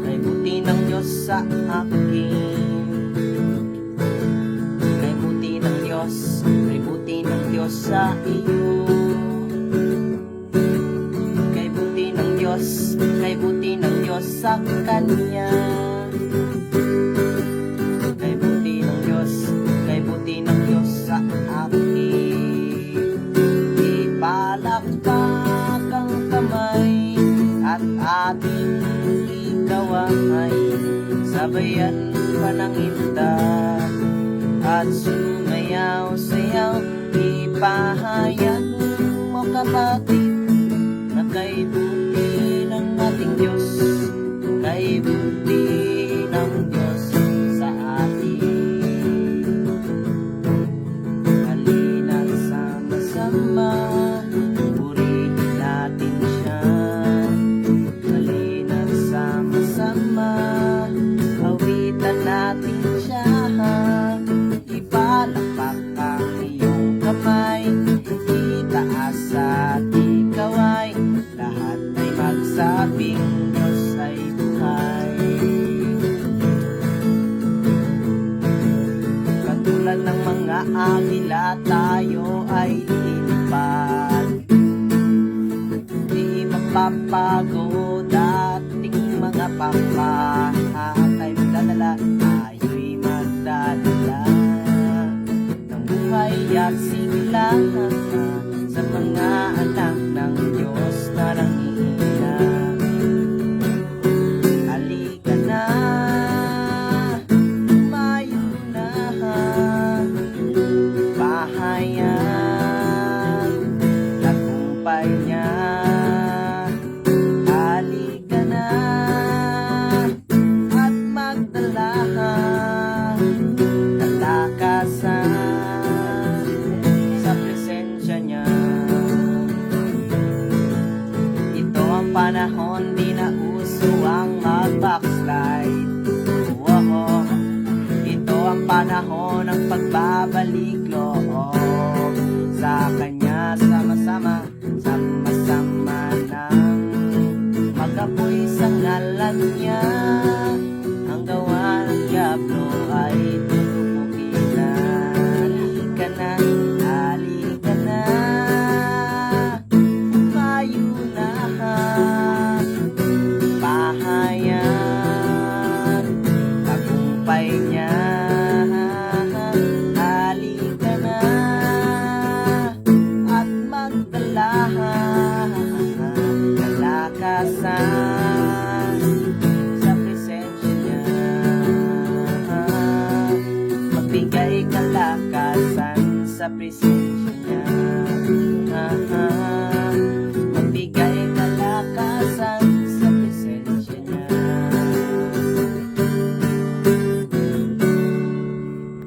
kay buti ng Diyos sa akin. Kay buti ng Diyos, kay buti ng Diyos sa iyo. Kay buti ng Diyos, kay buti ng Diyos sa Kanya. Kay buti ng Diyos, kay buti ng Diyos sa akin. Ipalakpak ang kamay at ating ikaway, sabayan pananginda at sumayaw-sayaw. Ipahayag mo kapatid na kay buti ng ating Diyos, kay buti ng Diyos sa atin. Halina sama-sama, purihin natin siya. Halina sama-sama, awitan natin siya. Ipalakpak ang iyong kamay, itaas at ikaway, lahat ay magsabing Diyos ay buhay. Katulad ng mga agila, tayo ay lilipad. Di mapapagod ating mga pamahakay magdadala, tayo'y magdadala ng buhay at sigla sa mga anak ng Diyos na nangihina. Halika na, tumayo na, bahayan tagumpay niya. Halika na at magdala kalakasan sa presensya niya. Ito ang panahon, di na uso ang mag-backslide. Ito ang panahon ng pagbabalik loob sa Kanya. Sama-sama, sama-sama nang mag-apoy sa ngalan niya. Ang gawa ng diablo ay tutupugin na. Halika na, halika na, tumayo na, bahayan tagumpay niya. Halika na at magdala kalakasan sa presensya niya. Magbigay kalakasan sa presensya niya.